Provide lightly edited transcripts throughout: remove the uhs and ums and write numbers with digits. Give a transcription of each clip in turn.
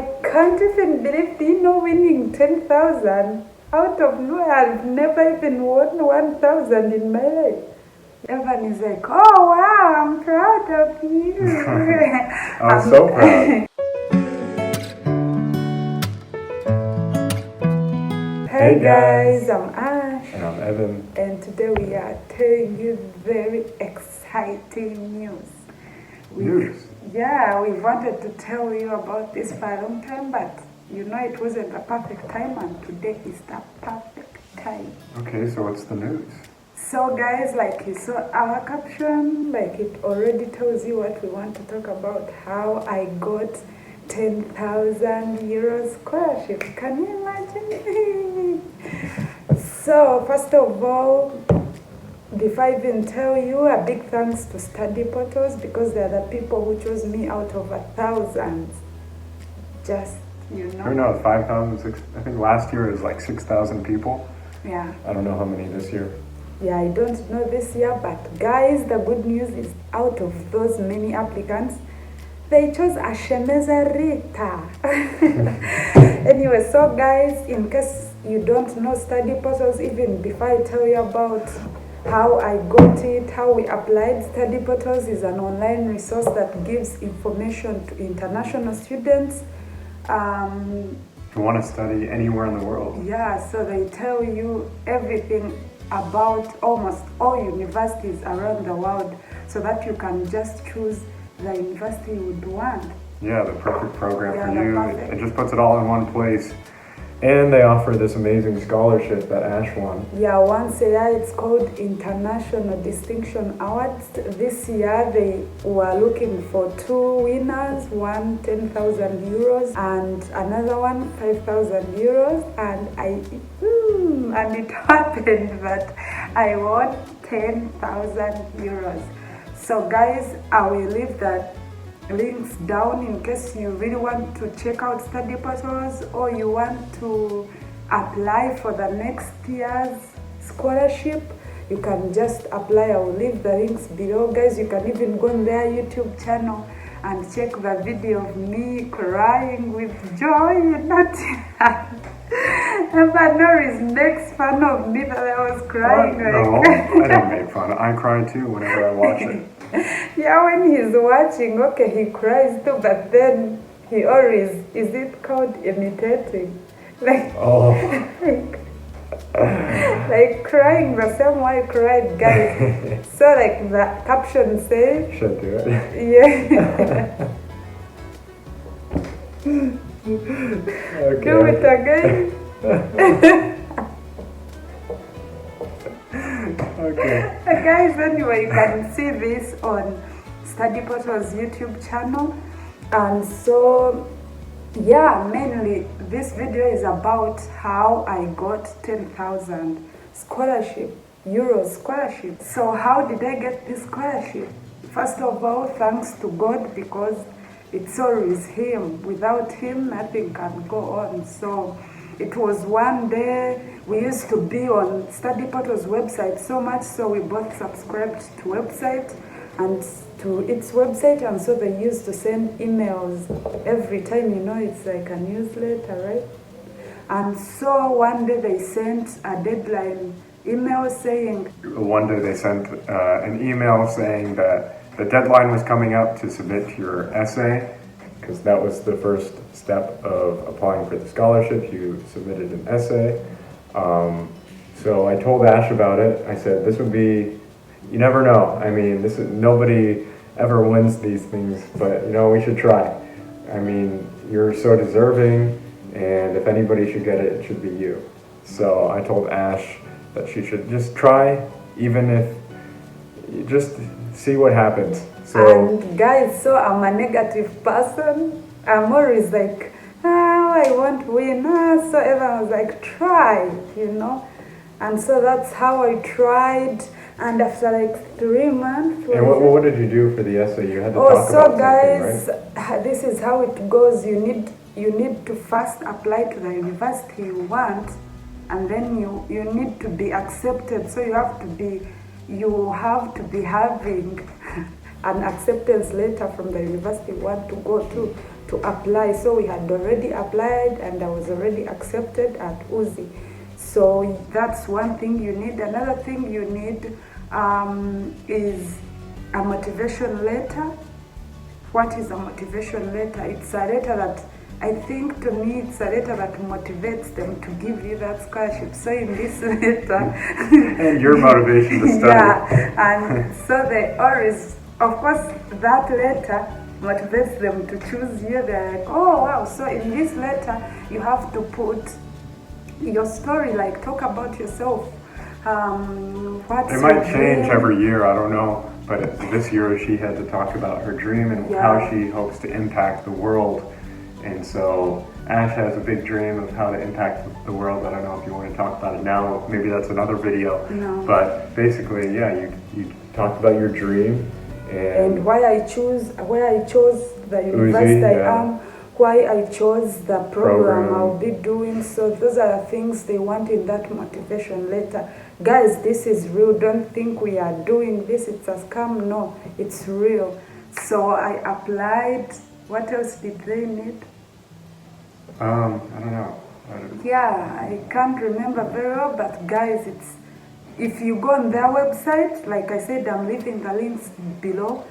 I can't even believe winning 10,000 out of nowhere. I've never even won 1,000 in my life. Evan is like, oh wow, I'm proud of you. I'm so proud. Hey guys, I'm Ash. And I'm Evan. And today we are telling you very exciting news. Yeah, we wanted to tell you about this for a long time, but it wasn't a perfect time, and today is the perfect time. Okay, so what's the news? So guys, like you saw our caption, like it already tells you what we want to talk about, how I got 10,000 euros scholarship. Can you imagine? So first of all, before I even tell you, a big thanks to STUDYPORTALS, because they're the people who chose me out of 1,000. Just, Who knows, 5,000, I think last year it was like 6,000 people. Yeah. I don't know how many this year. Yeah, I don't know this year, but guys, the good news is out of those many applicants, they chose Ashemeza Rita. Anyway, so guys, in case you don't know STUDYPORTALS, even before I tell you about how I got it, how we applied, STUDYPORTALS is an online resource that gives information to international students. Who want to study anywhere in the world. Yeah, so they tell you everything about almost all universities around the world, so that you can just choose the university you would want. Yeah, the perfect program for you. It just puts it all in one place. And they offer this amazing scholarship that Ash won. Yeah, once a year, it's called International Distinction Awards. This year they were looking for 2 winners, one 10,000 euros and another one 5,000 euros. And it happened that I won 10,000 euros. So guys, I will leave that links down in case you really want to check out STUDYPORTALS or you want to apply for the next year's scholarship. You can just apply. I will leave the links below. Guys, you can even go on their YouTube channel and check the video of me crying with joy. Evan is next fun of me that I was crying. No, I don't make fun. I cry too whenever I watch it. Yeah, when he's watching, okay, he cries too, but then he always, is it called imitating? Like, like crying the same way I cried, guys. So like the caption says, should do it. Yeah. Okay. Do it again. Okay. Guys, anyway, you can see this on STUDYPORTAL's YouTube channel. And so, yeah, mainly this video is about how I got 10,000 euros scholarship. So how did I get this scholarship? First of all, thanks to God, because it's always Him. Without Him, nothing can go on. So it was one day, we used to be on STUDYPORTAL's website so much, so we both subscribed to website and to its website, and so they used to send emails every time, it's like a newsletter, right? And so one day they sent a deadline email saying... One day they sent an email saying that the deadline was coming up to submit your essay, because that was the first step of applying for the scholarship. You submitted an essay. So I told Ash about it. I said, this would be, you never know. I mean, nobody ever wins these things, but we should try. I mean, you're so deserving, and if anybody should get it, it should be you. So I told Ash that she should just try, even if you just see what happens. So, and guys, so I'm a negative person. I'm always like, I won't win. So everyone was like, try, And so that's how I tried. And after like 3 months... And what did you do for the essay? You had to talk about something, guys, right? This is how it goes. You need to first apply to the university you want, and then you need to be accepted. So you have to be having an acceptance letter from the university you want to go to to apply. So we had already applied and I was already accepted at Uzi. So that's one thing you need. Another thing you need is a motivation letter. What is a motivation letter? It's a letter that, I think to me, it's a letter that motivates them to give you that scholarship. So in this letter... and your motivation to study. Yeah, and so they always, of course, that letter motivates them to choose you. They're like, oh wow, so in this letter, you have to put your story, like talk about yourself. What's It might your change dream? every year, I don't know. But this year she had to talk about her dream and how she hopes to impact the world. And so Ash has a big dream of how to impact the world. I don't know if you want to talk about it now. Maybe that's another video. No. But basically, yeah, you talked about your dream and why I chose the university I am, why I chose the program I'll be doing. So those are the things they want in that motivation letter. Guys, this is real. Don't think we are doing this, it's a scam. No, it's real. So I applied. What else did they need? I don't know. Yeah, I can't remember very well, but guys, it's, if you go on their website, like I said, I'm leaving the links below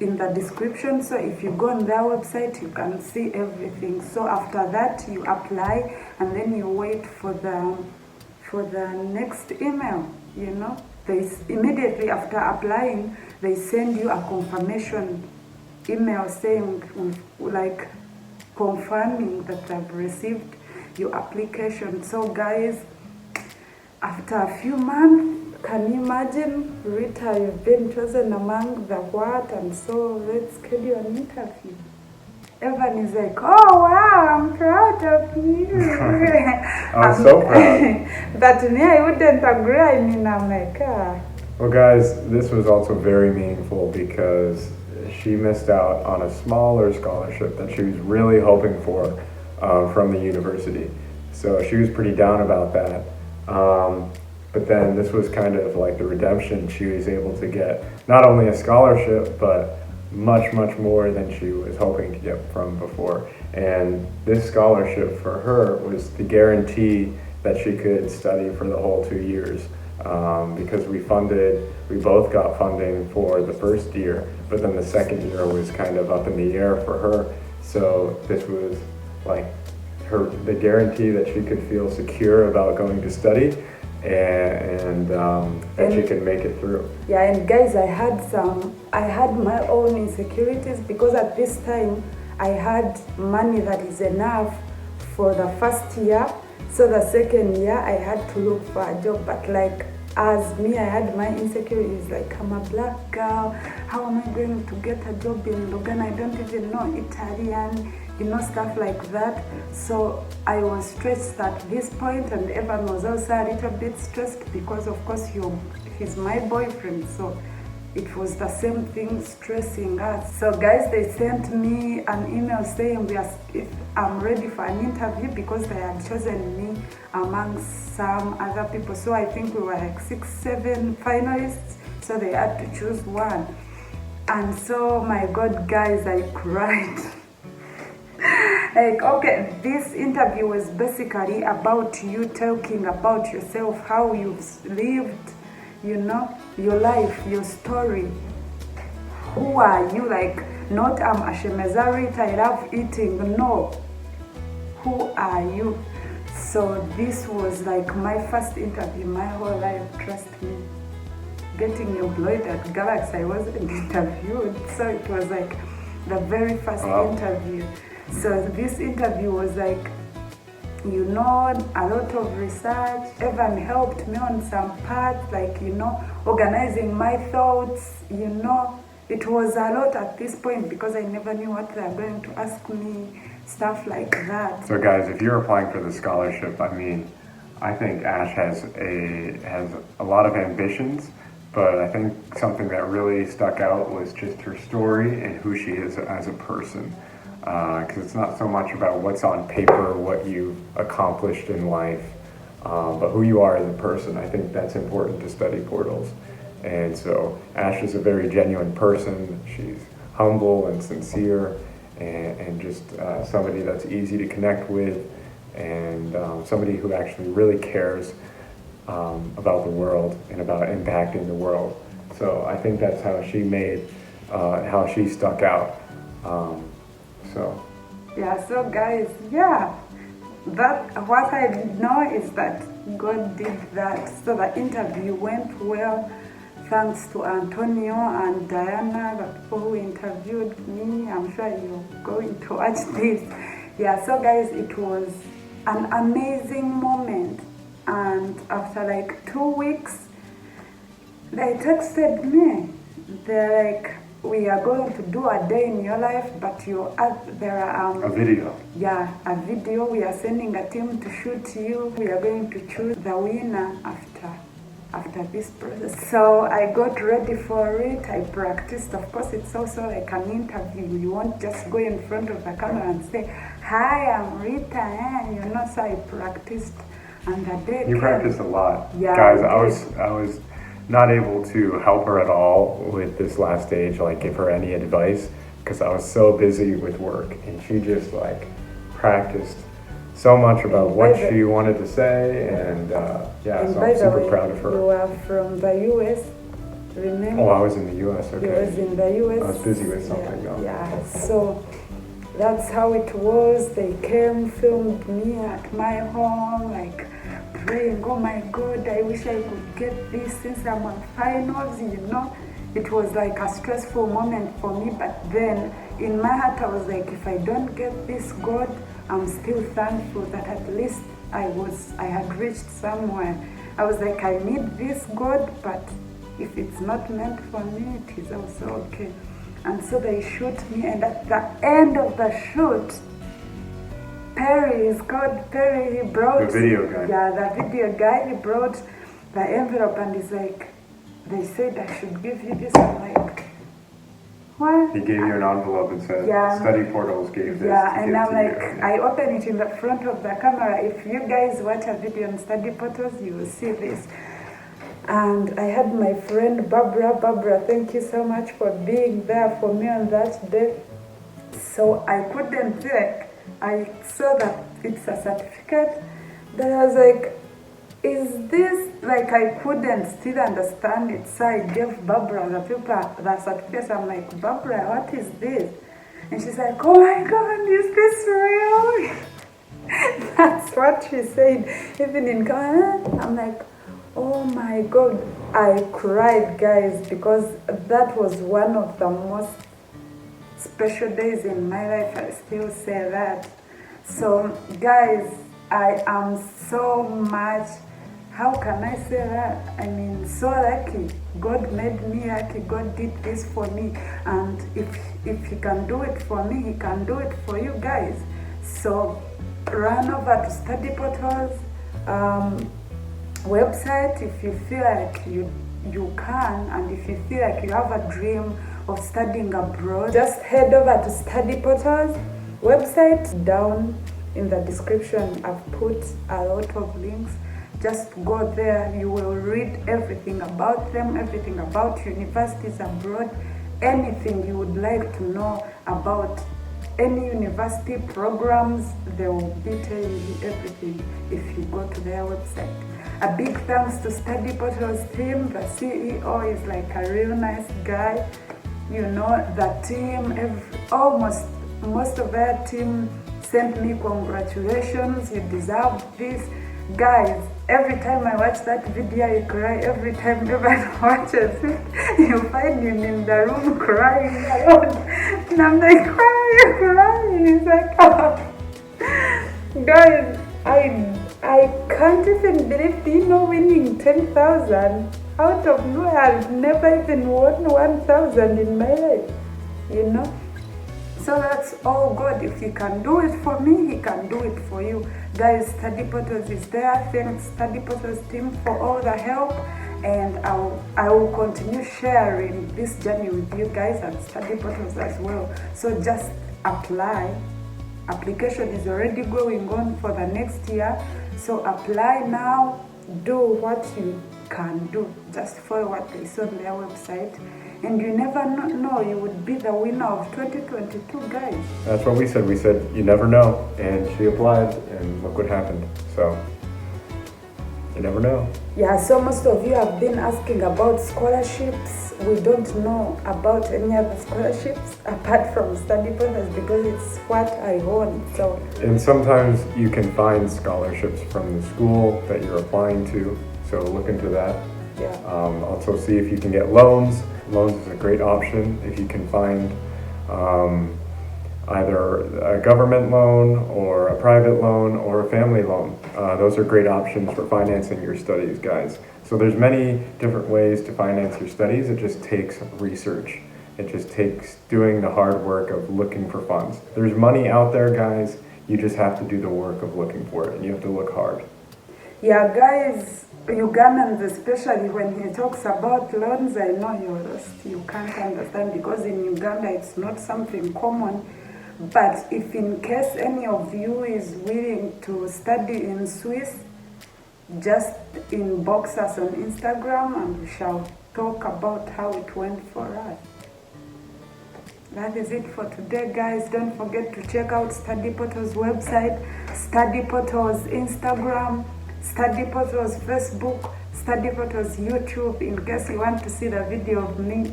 in the description. So if you go on their website, you can see everything. So after that, you apply and then you wait for the next email, you know. Immediately after applying, they send you a confirmation email saying, like, confirming that I've received your application. So guys, after a few months, can you imagine, Rita, you've been chosen among the what, and so let's schedule an interview. Evan is like, oh wow, I'm proud of you. I'm so proud. But me, I wouldn't agree. I mean, I'm like, Well guys, this was also very meaningful because she missed out on a smaller scholarship that she was really hoping for from the university. So she was pretty down about that. But then this was kind of like the redemption. She was able to get not only a scholarship, but much, much more than she was hoping to get from before. And this scholarship for her was the guarantee that she could study for the whole 2 years. Because we both got funding for the first year, but then the second year was kind of up in the air for her. So this was like the guarantee that she could feel secure about going to study and that she can make it through. Yeah, and guys, I had my own insecurities because at this time I had money that is enough for the first year. So the second year I had to look for a job, but like as me, I had my insecurities, like I'm a black girl, how am I going to get a job in Logan? I don't even know Italian, you know, stuff like that. So I was stressed at this point, and Evan was also a little bit stressed because of course he's my boyfriend, so it was the same thing stressing us. So guys, they sent me an email saying if I'm ready for an interview because they had chosen me among some other people. So I think we were like 6-7 finalists, so they had to choose one. And so my God, guys, I cried. Like, okay, this interview was basically about you talking about yourself, how you've lived, you know, your life, your story. Who are you? Like, not I'm a Shemezarit, I love eating. No. Who are you? So this was like my first interview my whole life, trust me. Getting employed at Galaxy, I wasn't interviewed. So it was like the very first interview. So this interview was like, you know, a lot of research. Evan helped me on some parts, like, you know, organizing my thoughts, you know. It was a lot at this point because I never knew what they were going to ask me, stuff like that. So guys, if you're applying for the scholarship, I mean, I think Ash has a lot of ambitions, but I think something that really stuck out was just her story and who she is as a person. Because it's not so much about what's on paper, what you've accomplished in life, but who you are as a person. I think that's important to study portals. And so Ash is a very genuine person. She's humble and sincere, and just somebody that's easy to connect with, and somebody who actually really cares about the world and about impacting the world. So I think that's how she made, how she stuck out. Yeah, so guys, yeah, that what I know is that God did that. So the interview went well, thanks to Antonio and Diana, the people who interviewed me. I'm sure you're going to watch this. Yeah, so guys, it was an amazing moment. And after like 2 weeks, they texted me. They're like, we are going to do a day in your life, but there are A video. Yeah, a video. We are sending a team to shoot you. We are going to choose the winner after this process. So I got ready for it. I practiced. Of course, it's also like an interview. You won't just go in front of the camera and say, "Hi, I'm Rita." So I practiced, and the day You practiced a lot. Yeah, Guys, I was not able to help her at all with this last stage, like give her any advice, because I was so busy with work, and she just like practiced so much about what she wanted to say, and yeah, so I'm super proud of her. You are from the US, remember? Oh, I was in the US, okay. You was in the US. I was busy with something though. Yeah, so that's how it was. They came, filmed me at my home, like praying, oh my God, I wish I could get this since I'm on finals, It was like a stressful moment for me, but then in my heart I was like, if I don't get this, God, I'm still thankful that at least I had reached somewhere. I was like, I need this, God, but if it's not meant for me, it is also okay. And so they shoot me, and at the end of the shoot, Perry, is called Perry, he brought... The video guy. Yeah, the video guy, he brought the envelope, and he's like, they said I should give you this. I'm like, what? He gave you an envelope and said, Study Portals gave this Yeah, and I'm like, you. I open it in the front of the camera. If you guys watch a video on Study Portals, you will see this. And I had my friend Barbara, thank you so much for being there for me on that day. So I couldn't think. I saw that it's a certificate. Then I was like, is this, like, I couldn't still understand it. So I gave Barbara the certificate. I'm like, Barbara, what is this? And she's like, oh my God, is this real? That's what she said. Even in Ghana, I'm like, oh my God. I cried, guys, because that was one of the most special days in my life. I still say that. So guys, I am so much, how can I say that? I mean, so lucky. God made me lucky. God did this for me, and if he can do it for me, he can do it for you guys. So run over to Study Portals website if you feel like you can, and if you feel like you have a dream of studying abroad, just head over to Study Portals website. Down in the description I've put a lot of links. Just go there, you will read everything about them, everything about universities abroad, anything you would like to know about any university programs. They will be telling you everything if you go to their website. A big thanks to Study Portals team. The CEO is like a real nice guy. The team, most of their team sent me congratulations, you deserve this. Guys, every time I watch that video, I cry. Every time everyone watches it, you find him in the room crying alone. And I'm like, why are you crying? He's like, oh. Guys, I can't even believe, winning 10,000 out of nowhere. I've never even won 1,000 in my life, So that's all God. If he can do it for me, he can do it for you. Guys, Study Portals is there. Thanks Study Portals team for all the help. And I will continue sharing this journey with you guys at Study Portals as well. So just apply. Application is already going on for the next year. So apply now. Do what you can do. Just follow what they say on their website. and you never know, you would be the winner of 2022, guys. That's what we said. We said, you never know. And she applied, and look what happened. So, you never know. Yeah, so most of you have been asking about scholarships. We don't know about any other scholarships apart from Study Portals because it's what I own. So, And sometimes you can find scholarships from the school that you're applying to. So look into that. yeah. Also see if you can get loans. Loans is a great option if you can find either a government loan or a private loan or a family loan. Those are great options for financing your studies, guys. So there's many different ways to finance your studies. It just takes research. It just takes doing the hard work of looking for funds. There's money out there, guys. You just have to do the work of looking for it, and you have to look hard. Yeah, guys, Ugandans, especially when he talks about loans, I know you're lost. You can't understand because in Uganda it's not something common. But if in case any of you is willing to study in Swiss, just inbox us on Instagram and we shall talk about how it went for us. That is it for today, guys. Don't forget to check out Study Portals website, Study Portals Instagram, Study Portals Facebook, Study Portals YouTube in case you want to see the video of me.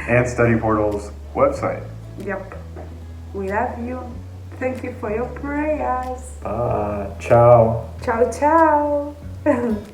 And Study Portals website. Yep. We love you. Thank you for your prayers. Ciao. Ciao, ciao.